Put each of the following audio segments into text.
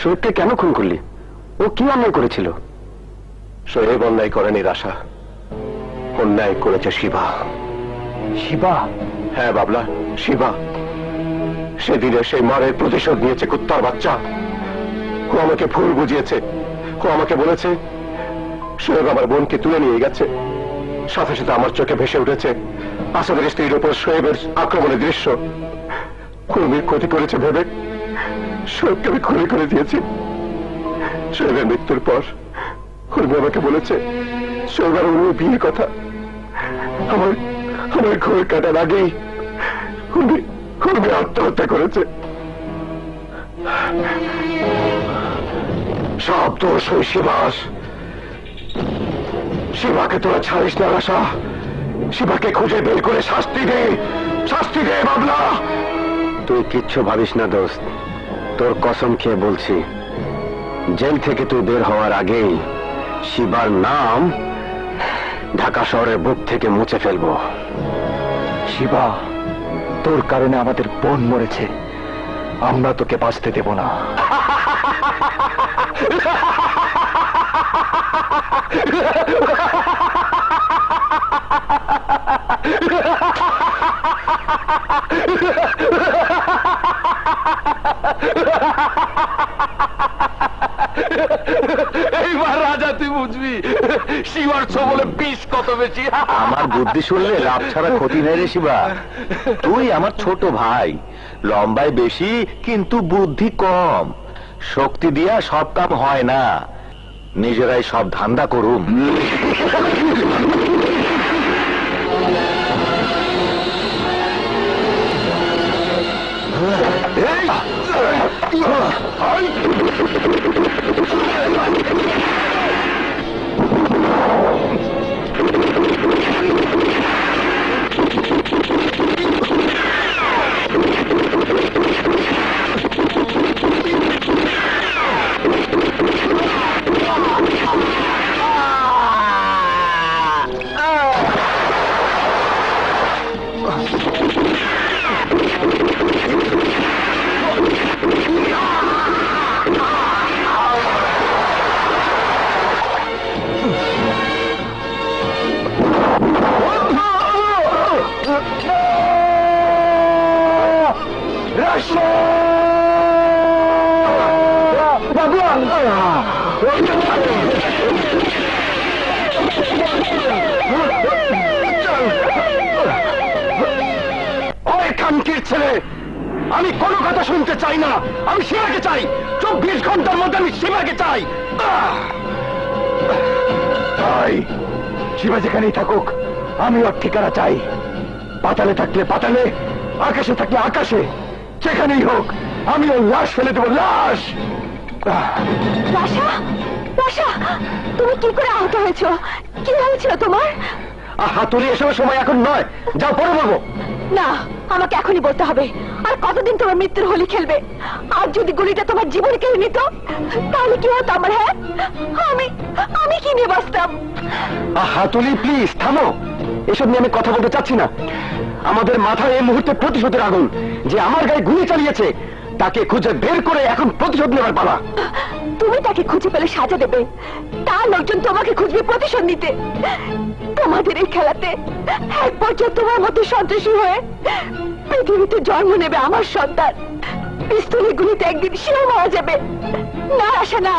শোয়েবকে কেন খুন করলি? ও কি অন্যায় করেছিল? শোয়েব অন্যায় করেনি রাশা, অন্যায় করেছে শিবা। শিবা? হ্যাঁ বাবলা, শিবা। সেদিনে সেই মারের প্রতিশোধ নিয়েছে কুত্তার বাচ্চা। ও আমাকে ভুল বুঝিয়েছে। ও আমাকে বলেছে শোয়েব আমার বোনকে তুলে নিয়ে গেছে। সাথে সাথে আমার চোখে ভেসে উঠেছে আসাদের স্ত্রীর উপর শোয়েবের আক্রমণের দৃশ্য। কর্মীর ক্ষতি করেছে ভেবে শোয়েবকে আমি খুলি করে দিয়েছি। শোয়েবের মৃত্যুর পর কর্মী আমাকে বলেছে শোয়েব আর অন্য বিয়ের কথা। আমার ঘর কাটার আগেই কর্মী আত্মহত্যা করেছে। সব দোষ ওই শিবাস। শিবাকে তোরা ছাড়িস না রাশা। শিবাকে খুঁজে বের করে শাস্তি দে, শাস্তি দে বাবলা। তুই কিচ্ছু ভাবিস না দোস্ত, তোর কসম খেয়ে বলছি, জেল থেকে তুই বের হওয়ার আগেই শিবার নাম ঢাকা শহরের বুক থেকে মুছে ফেলবো। শিবা, তোর কারণে আমাদের বোন মরেছে, আমরা তোকে বাঁচতে দেব না। এইবার রাজা তুই বুঝবি শিবার ছবলে বিষ কত বেশি। আমার বুদ্ধি শুনলে লাভ ছাড়া ক্ষতি নেই রে শিবা। তুই আমার ছোট ভাই, লম্বায় বেশি কিন্তু বুদ্ধি কম। শক্তি দিয়া সব কাম হয় না, নিজেরাই সব ধান্দা করুম। ছেলে, আমি কোনো কথা শুনতে চাই না। আমি শিবাকে চাই, 24 ঘন্টার মধ্যে আমি শিবাকে চাই। শিবা যেখানেই থাকুক আমি ওর ঠিকানা চাই। পাতালে থাকলে পাতালে, আকাশে থাকলে আকাশে, যেখানেই হোক আমি ওর লাশ ফেলে দেবো, লাশ। রাশা, রাশা, তুমি কি করে আহত হয়েছো? কি হয়েছিল তোমার? হাতুড়ি এসবের সময় এখন নয়, যাও পরে বলবো। না, আমাকে এখনই বলতে হবে। আর কতদিন তোমার মৃত্যুর হোলি খেলবে? আর যদি গুলিটা তোমার জীবন কেড়ে নিত তাহলে কি হতো আমার? হ্যাঁ, আমি কি নিয়ে বাঁচতাম? হাতুড়ি প্লিজ থামো, এসব নিয়ে আমি কথা বলতে চাচ্ছি না। আমাদের মাথায় এই মুহূর্তে প্রতিশোধের আগুন। যে আমার গায়ে গুলি চালিয়েছে তাকে খুঁজে বের করে এখন প্রতিশোধ নেবার পালা। তুমি তাকে খুঁজে পেলে সাজা দেবে, তার লোকজন তোমাকে খুঁজবে প্রতিশোধ নিতে। তোমাদের এই খেলাতে এক পর্যায়ে তোমার মতো সন্ত্রাসী হয়ে পৃথিবীতে জন্ম নেবে আমার সন্তান। পিস্তলের গুলিতে একদিন সেও মারা যাবে। না আশা না,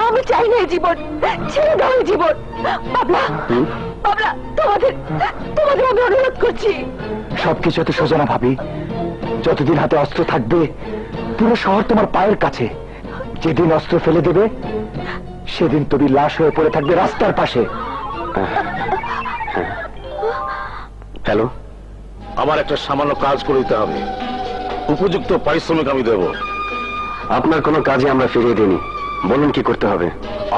আমি চাই না এই জীবন, ছেড়ে দাও এই জীবন। বাবলা, বাবলা, তোমাদের আমি অনুরোধ করছি। সবকিছু এত সোজা না ভাবি। যতদিন হাতে অস্ত্র থাকবে পুরো শহর তোমার পায়ের কাছে। যেদিন অস্ত্র ফেলে দেবে সেদিন তুমি লাশ হয়ে পড়ে থাকবে রাস্তার পাশে। হ্যালো, আমার একটা সামান্য কাজ করে দিতে হবে, উপযুক্ত পারিশ্রমিক আমি দেব। আপনার কোনো কাজে আমরা ফিরিয়ে দিইনি, বলুন কি করতে হবে।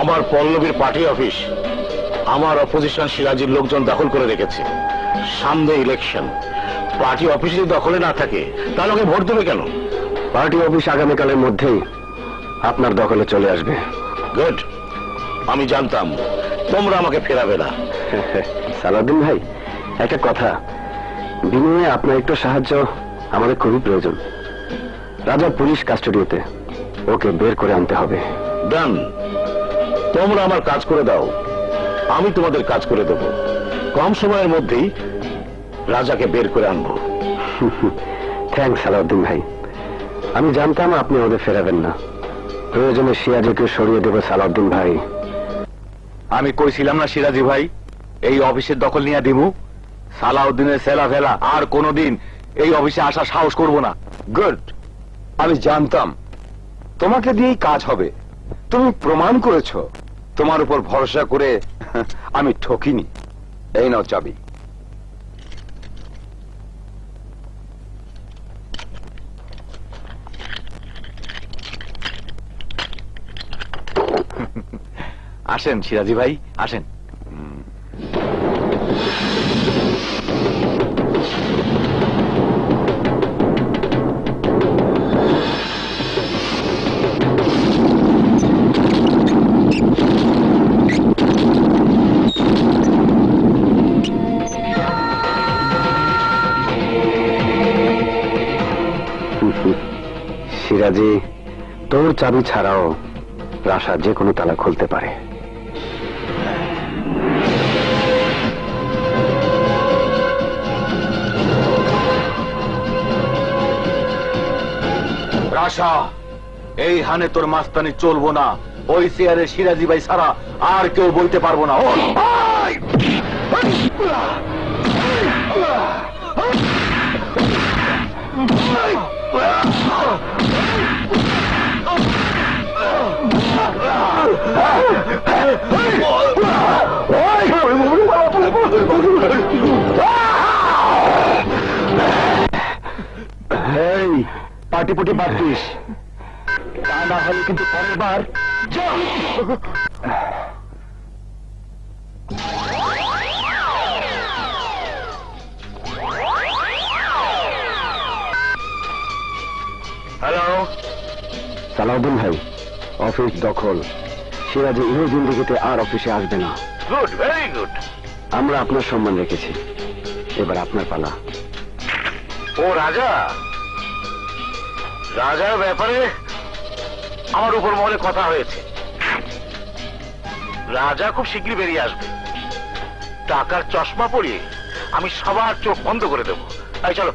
আমার পল্লবীর পার্টি অফিস আমার অপোজিশন সিরাজির লোকজন দখল করে রেখেছে। সামনে ইলেকশন, পার্টি অফিস যদি দখলে না থাকে তাহলে ওকে ভোট দেবে কেন? পার্টি অফিস আগামীকালের মধ্যেই আপনার দখলে চলে আসবে। গুড, আমি জানতাম তোমরা আমাকে ফেরাবে না। সালাউদ্দিন ভাই, একটা কথা, বিনিময়ে আপনার একটু সাহায্য আমাদের খুবই প্রয়োজন। রাজা পুলিশ কাস্টডিতে, ওকে বের করে আনতে হবে। ডান। তোমরা আমার কাজ করে দাও, আমি তোমাদের কাজ করে দেব। কম সময়ের মধ্যেই রাজাকে বের করে আনবো। থ্যাঙ্কস সালাউদ্দিন ভাই। আমি জানতাম আপনি ওদের ফেরাবেন না। প্রয়োজনে সিরাজিকে সরিয়ে দেব সালাউদ্দিন ভাই। আমি কইছিলাম না সিরাজি ভাই, এই অফিসের দখল নিয়ে দিমু। সালাউদ্দিনের সেলা ফেলা আর কোনোদিন এই অফিসে আসা সাহস করব না। গুড, আমি জানতাম তোমাকে দিয়েই কাজ হবে। তুমি প্রমাণ করেছ। তোমার উপর ভরসা করে আমি ঠকিনি। এই নাও চাবি। আসেন সিরাজি ভাই, আসেন। সিরাজি, তোর চাবি ছাড়াও রাশা যে কোনো তালা খুলতে পারে। রাশা, এই হানে তোর মাস্তানি চলবো না। ওই চেয়ারে সিরাজি ভাই ছাড়া আর কেউ বলতে পারবো না। এই পাটিপুটি বাতিস, তা না হলে কিন্তু পরের বার হ্যালো সালাউদ্দিন ভাই, অফিস দখল। সিরাজি ইহ জিন্দিগিতে আর অফিসে আসবে না। Good, very good. আমরা আপনার সম্মান রেখেছি, এবার আপনার পালা। ও রাজা, রাজার ব্যাপারে আমার উপর মহলে কথা হয়েছে। রাজা খুব শীঘ্রই বেরিয়ে আসবে। টাকার চশমা পরিয়ে আমি সবার চোখ বন্ধ করে দেবো। তাই চলো।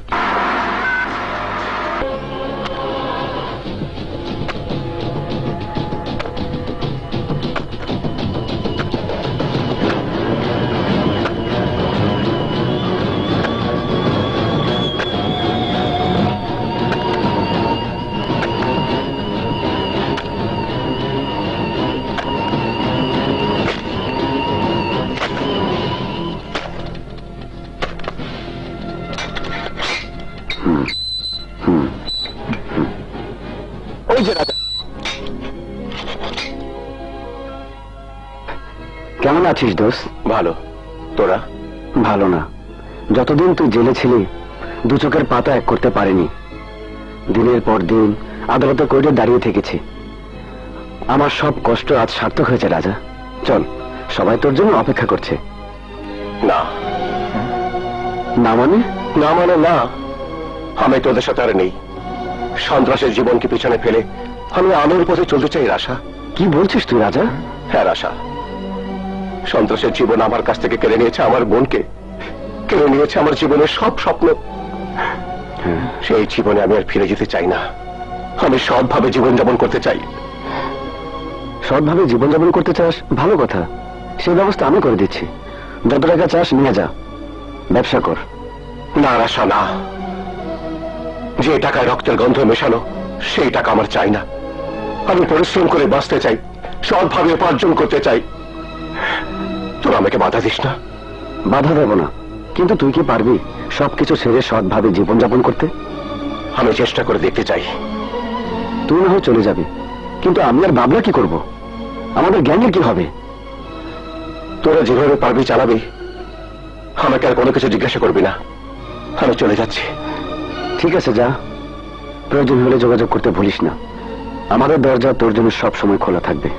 ওই যে রাজা, কেমন আছিস দোস্ত? ভালো। তোরা? ভালো না। যতদিন তুই জেলে ছিলি, দু চোখের পাতা এক করতে পারিনি। দিনের পর দিন আদালতে কোর্টে দাঁড়িয়ে থেকেছি। আমার সব কষ্ট আজ সার্থক হয়েছে রাজা। চল, সবাই তোর জন্য অপেক্ষা করছে। না। না মানে? না মানে না। আমি তোদের সাথে আর নেই। সন্ত্রাসের জীবনকে পিছনে ফেলে আমি আলোর পথে চলতে চাই। রাশা, কি বলছিস তুই রাজা? হ্যাঁ রাশা, সন্ত্রাসের জীবন আমার কাছ থেকে কেড়ে নিয়েছে আমার বোনকে, কেড়ে নিয়েছে আমার জীবনের সব স্বপ্ন। সেই জীবনে আমি আর ফিরে যেতে চাই না। আমি সৎভাবে জীবনযাপন করতে চাই। সৎভাবে জীবনযাপন করতে চাস? ভালো কথা, সেই ব্যবস্থা আমি করে দিচ্ছি। যত টাকা চাস নিয়ে যা, ব্যবসা কর। না রাশা, না। যে টাকায় রক্তের গন্ধ মেশানো, সেই টাকা আমার চাই না। আমি পরিশ্রম করে বাঁচতে চাই, সৎভাবে উপার্জন করতে চাই। তোরা আমাকে বাধা দিস না। বাধা দেব না, কিন্তু তুই কি পারবি সবকিছু ছেড়ে সৎভাবে জীবনযাপন করতে? আমি চেষ্টা করে দেখতে চাই। তুই না হয় চলে যাবি, কিন্তু আমি আর বাবলা কি করব? আমাদের গ্যাংয়ের কি হবে? তোরা যেভাবে পারবি চালাবি। আমাকে আর কোনো কিছু জিজ্ঞাসা করবি না। আমি চলে যাচ্ছি। ঠিক আছে, যা। প্রয়োজন হলে যোগাযোগ করতে ভুলিস না। আমাদের দরজা তোর জন্য সব সময় খোলা থাকবে।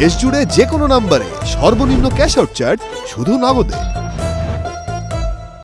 দেশ জুড়ে যে কোনো নম্বরে সর্বনিম্ন ক্যাশ আউট চার্জ শুধু নগদে।